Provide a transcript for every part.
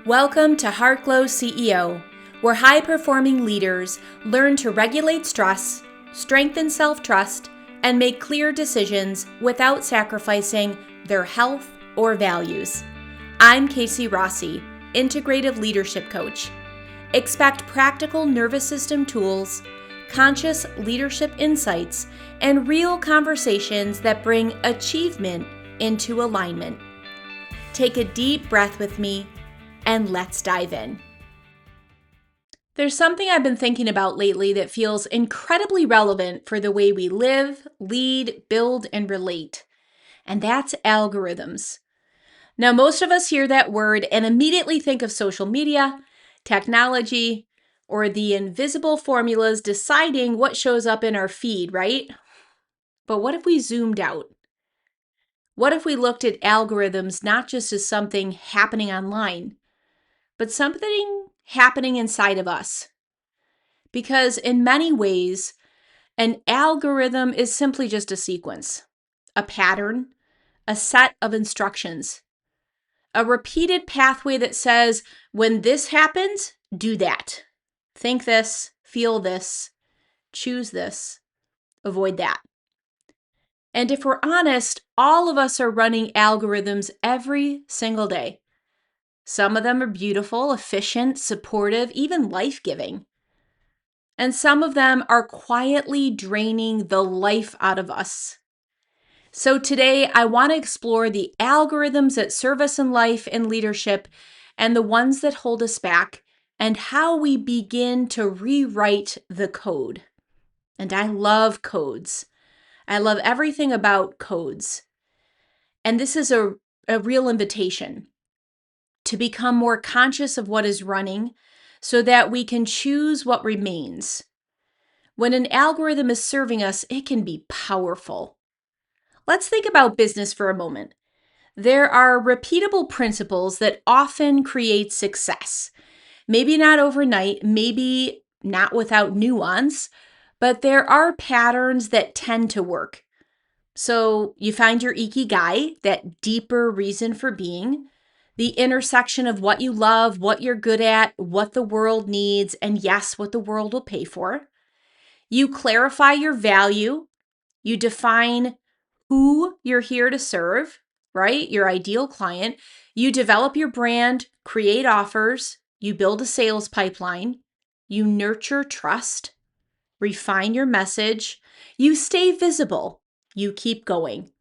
Welcome to Heartglow CEO, where high-performing leaders learn to regulate stress, strengthen self-trust, and make clear decisions without sacrificing their health or values. I'm Casey Rossi, Integrative Leadership Coach. Expect practical nervous system tools, conscious leadership insights, and real conversations that bring achievement into alignment. Take a deep breath with me, and let's dive in. There's something I've been thinking about lately that feels incredibly relevant for the way we live, lead, build, and relate, and that's algorithms. Now, most of us hear that word and immediately think of social media, technology, or the invisible formulas deciding what shows up in our feed, right? But what if we zoomed out? What if we looked at algorithms not just as something happening online, but something happening inside of us? Because in many ways, an algorithm is simply just a sequence, a pattern, a set of instructions, a repeated pathway that says, when this happens, do that. Think this, feel this, choose this, avoid that. And if we're honest, all of us are running algorithms every single day. Some of them are beautiful, efficient, supportive, even life-giving. And some of them are quietly draining the life out of us. So today, I want to explore the algorithms that serve us in life and leadership and the ones that hold us back and how we begin to rewrite the code. And I love codes. I love everything about codes. And this is a real invitation to become more conscious of what is running so that we can choose what remains. When an algorithm is serving us, it can be powerful. Let's think about business for a moment. There are repeatable principles that often create success. Maybe not overnight, maybe not without nuance, but there are patterns that tend to work. So you find your ikigai, that deeper reason for being, the intersection of what you love, what you're good at, what the world needs, and yes, what the world will pay for. You clarify your value. You define who you're here to serve, right? Your ideal client. You develop your brand, create offers. You build a sales pipeline. You nurture trust, refine your message. You stay visible. You keep going.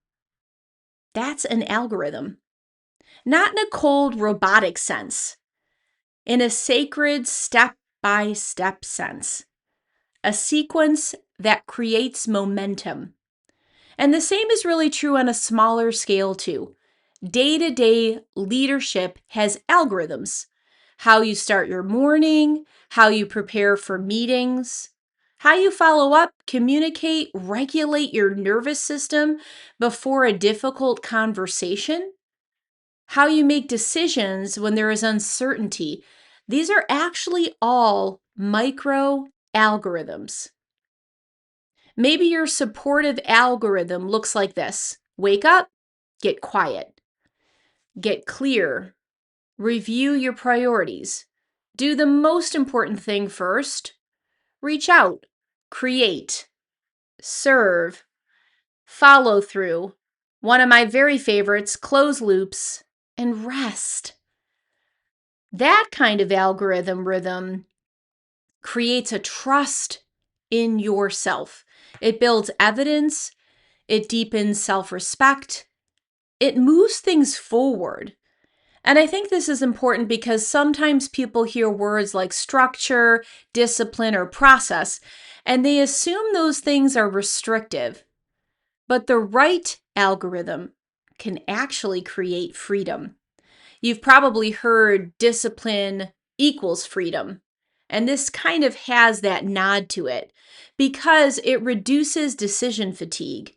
That's an algorithm. Not in a cold, robotic sense, in a sacred, step-by-step sense. A sequence that creates momentum. And the same is really true on a smaller scale too. Day-to-day leadership has algorithms. How you start your morning, how you prepare for meetings, how you follow up, communicate, regulate your nervous system before a difficult conversation, how you make decisions when there is uncertainty. These are actually all micro algorithms. Maybe your supportive algorithm looks like this. Wake up, get quiet, get clear, review your priorities, do the most important thing first, reach out, create, serve, follow through. One of my very favorites, close loops, and rest. That kind of algorithm rhythm creates a trust in yourself. It builds evidence, it deepens self-respect, it moves things forward. And I think this is important because sometimes people hear words like structure, discipline, or process, and they assume those things are restrictive. But the right algorithm can actually create freedom. You've probably heard discipline equals freedom. And this kind of has that nod to it because it reduces decision fatigue.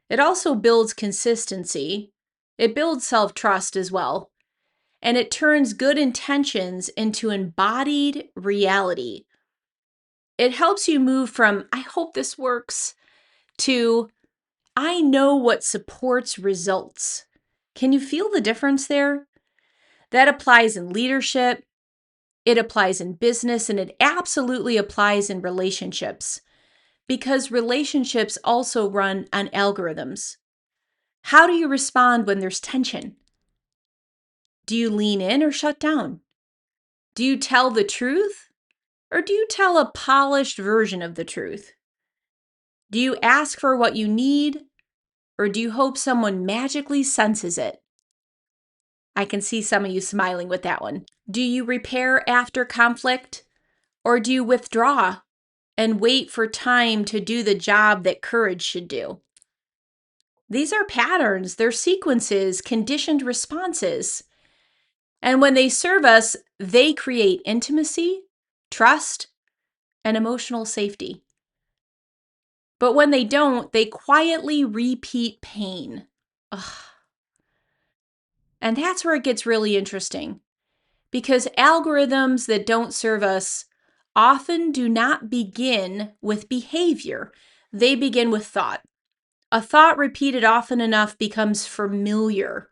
It also builds consistency. It builds self-trust as well. And it turns good intentions into embodied reality. It helps you move from, I hope this works, to, I know what supports results. Can you feel the difference there? That applies in leadership, it applies in business, and it absolutely applies in relationships, because relationships also run on algorithms. How do you respond when there's tension? Do you lean in or shut down? Do you tell the truth or do you tell a polished version of the truth? Do you ask for what you need or do you hope someone magically senses it? I can see some of you smiling with that one. Do you repair after conflict or do you withdraw and wait for time to do the job that courage should do? These are patterns, they're sequences, conditioned responses. And when they serve us, they create intimacy, trust, and emotional safety. But when they don't, they quietly repeat pain. Ugh. And that's where it gets really interesting, because algorithms that don't serve us often do not begin with behavior. They begin with thought. A thought repeated often enough becomes familiar.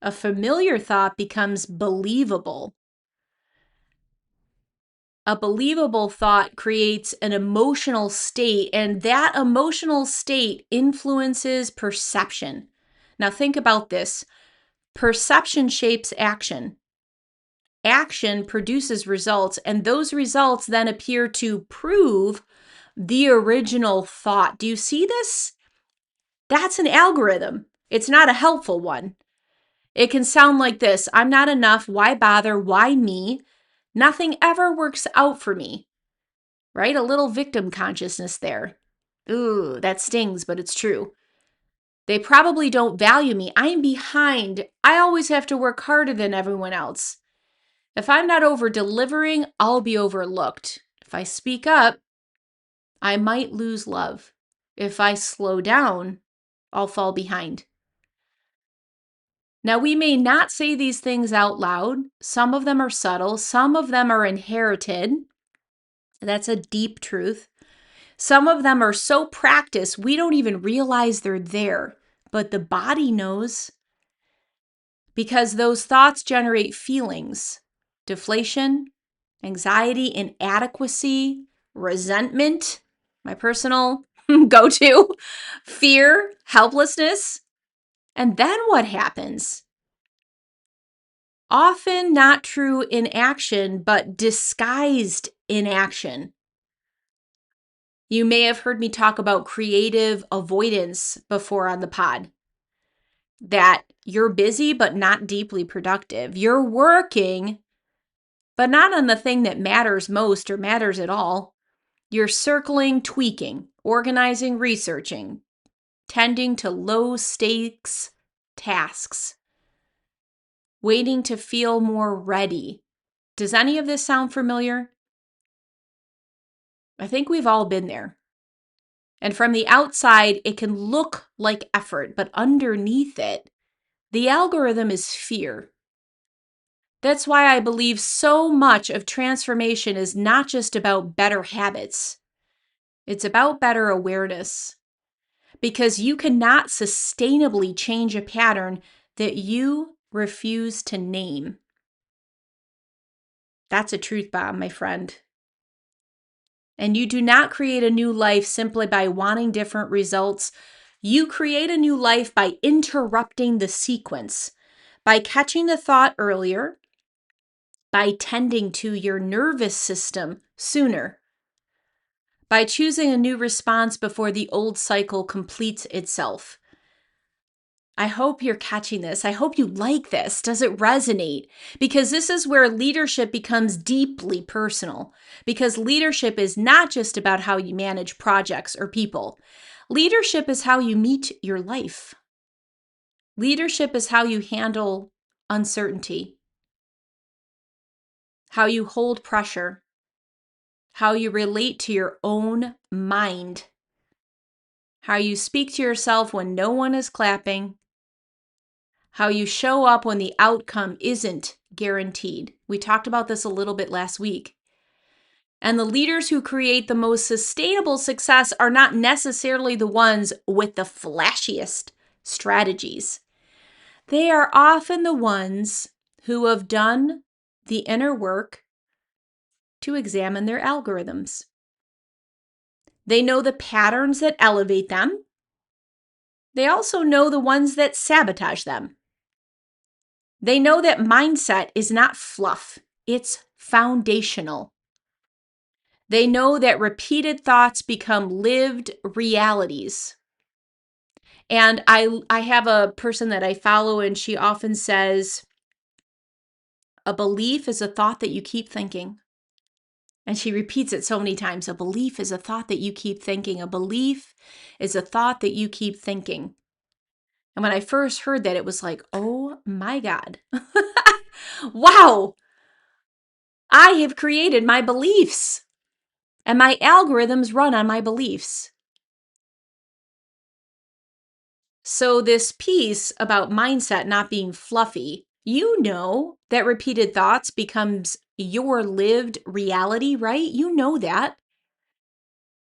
A familiar thought becomes believable. A believable thought creates an emotional state, and that emotional state influences perception. Now, think about this. Perception shapes action. Action produces results, and those results then appear to prove the original thought. Do you see this? That's an algorithm. It's not a helpful one. It can sound like this: I'm not enough. Why bother? Why me? Nothing ever works out for me. Right? A little victim consciousness there. Ooh, that stings, but it's true. They probably don't value me. I'm behind. I always have to work harder than everyone else. If I'm not over delivering, I'll be overlooked. If I speak up, I might lose love. If I slow down, I'll fall behind. Now, we may not say these things out loud. Some of them are subtle. Some of them are inherited. That's a deep truth. Some of them are so practiced, we don't even realize they're there, but the body knows, because those thoughts generate feelings: deflation, anxiety, inadequacy, resentment, my personal go-to, fear, helplessness. And then what happens? Often not true inaction, but disguised inaction. You may have heard me talk about creative avoidance before on the pod. That you're busy, but not deeply productive. You're working, but not on the thing that matters most or matters at all. You're circling, tweaking, organizing, researching, tending to low stakes tasks, waiting to feel more ready. Does any of this sound familiar? I think we've all been there. And from the outside, it can look like effort, but underneath it, the algorithm is fear. That's why I believe so much of transformation is not just about better habits. It's about better awareness. Because you cannot sustainably change a pattern that you refuse to name. That's a truth bomb, my friend. And you do not create a new life simply by wanting different results. You create a new life by interrupting the sequence, by catching the thought earlier, by tending to your nervous system sooner, by choosing a new response before the old cycle completes itself. I hope you're catching this. I hope you like this. Does it resonate? Because this is where leadership becomes deeply personal. Because leadership is not just about how you manage projects or people. Leadership is how you meet your life. Leadership is how you handle uncertainty, how you hold pressure, how you relate to your own mind, how you speak to yourself when no one is clapping, how you show up when the outcome isn't guaranteed. We talked about this a little bit last week. And the leaders who create the most sustainable success are not necessarily the ones with the flashiest strategies. They are often the ones who have done the inner work to examine their algorithms. They know the patterns that elevate them. They also know the ones that sabotage them. They know that mindset is not fluff, it's foundational. They know that repeated thoughts become lived realities. And I have a person that I follow, and she often says, a belief is a thought that you keep thinking. And she repeats it so many times. A belief is a thought that you keep thinking. A belief is a thought that you keep thinking. And when I first heard that, it was like, oh my God. Wow. I have created my beliefs, and my algorithms run on my beliefs. So this piece about mindset not being fluffy, you know that repeated thoughts becomes your lived reality, right? You know that.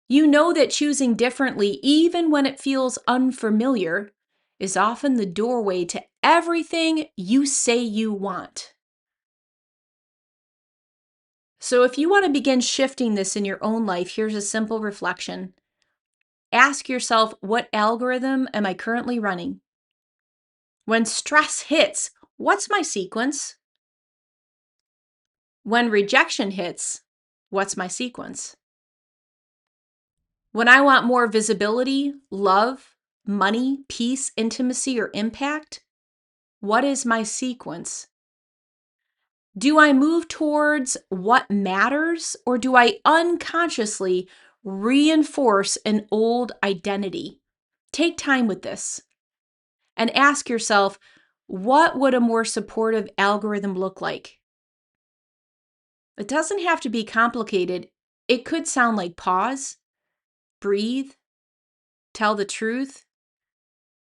You know that choosing differently, even when it feels unfamiliar, is often the doorway to everything you say you want. So if you want to begin shifting this in your own life, here's a simple reflection. Ask yourself, what algorithm am I currently running? When stress hits, what's my sequence? When rejection hits, what's my sequence? When I want more visibility, love, money, peace, intimacy, or impact, what is my sequence? Do I move towards what matters, or do I unconsciously reinforce an old identity? Take time with this and ask yourself, what would a more supportive algorithm look like? It doesn't have to be complicated. It could sound like pause, breathe, tell the truth,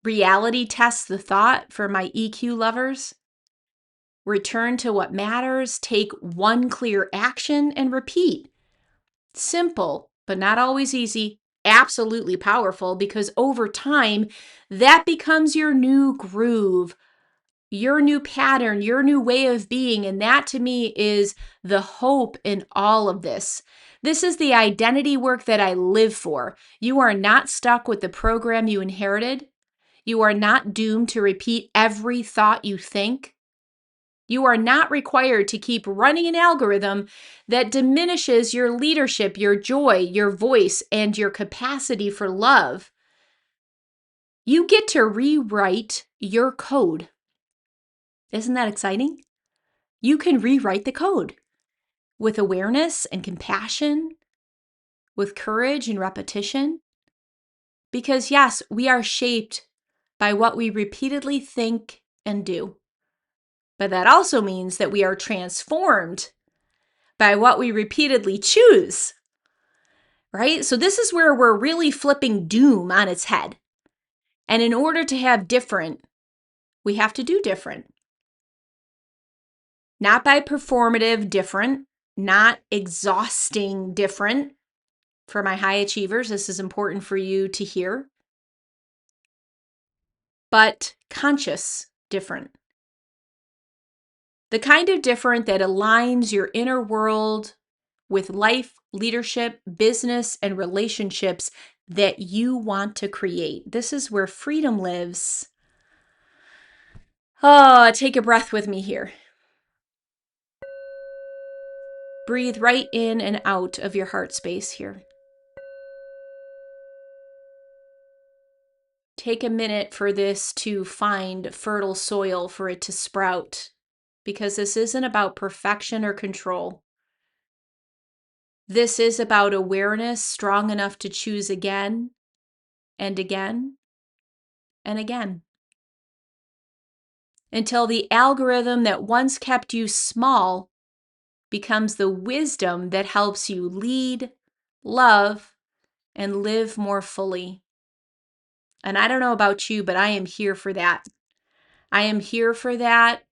reality test the thought for my EQ lovers, return to what matters, take one clear action, and repeat. Simple, but not always easy. Absolutely powerful, because over time, that becomes your new groove, your new pattern, your new way of being. And that to me is the hope in all of this. This is the identity work that I live for. You are not stuck with the program you inherited. You are not doomed to repeat every thought you think. You are not required to keep running an algorithm that diminishes your leadership, your joy, your voice, and your capacity for love. You get to rewrite your code. Isn't that exciting? You can rewrite the code with awareness and compassion, with courage and repetition. Because yes, we are shaped by what we repeatedly think and do. But that also means that we are transformed by what we repeatedly choose, right? So this is where we're really flipping doom on its head. And in order to have different, we have to do different. Not by performative different, not exhausting different. For my high achievers, this is important for you to hear. But conscious different. The kind of different that aligns your inner world with life, leadership, business, and relationships that you want to create. This is where freedom lives. Oh, take a breath with me here. Breathe right in and out of your heart space here. Take a minute for this to find fertile soil for it to sprout, because this isn't about perfection or control. This is about awareness strong enough to choose again and again and again, until the algorithm that once kept you small becomes the wisdom that helps you lead, love, and live more fully. And I don't know about you, but I am here for that. I am here for that.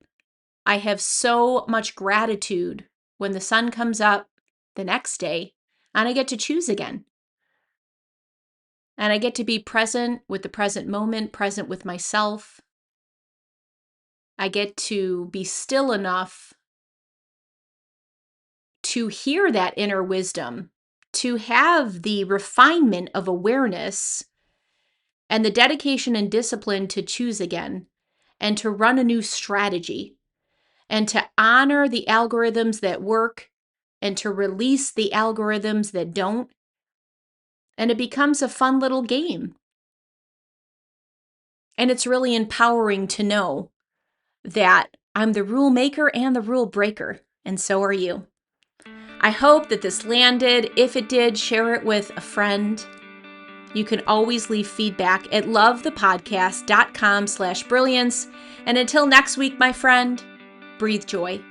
I have so much gratitude when the sun comes up the next day and I get to choose again. And I get to be present with the present moment, present with myself. I get to be still enough to hear that inner wisdom, to have the refinement of awareness and the dedication and discipline to choose again and to run a new strategy and to honor the algorithms that work and to release the algorithms that don't. And it becomes a fun little game. And it's really empowering to know that I'm the rule maker and the rule breaker, and so are you. I hope that this landed. If it did, share it with a friend. You can always leave feedback at lovethepodcast.com/brilliance. And until next week, my friend, breathe joy.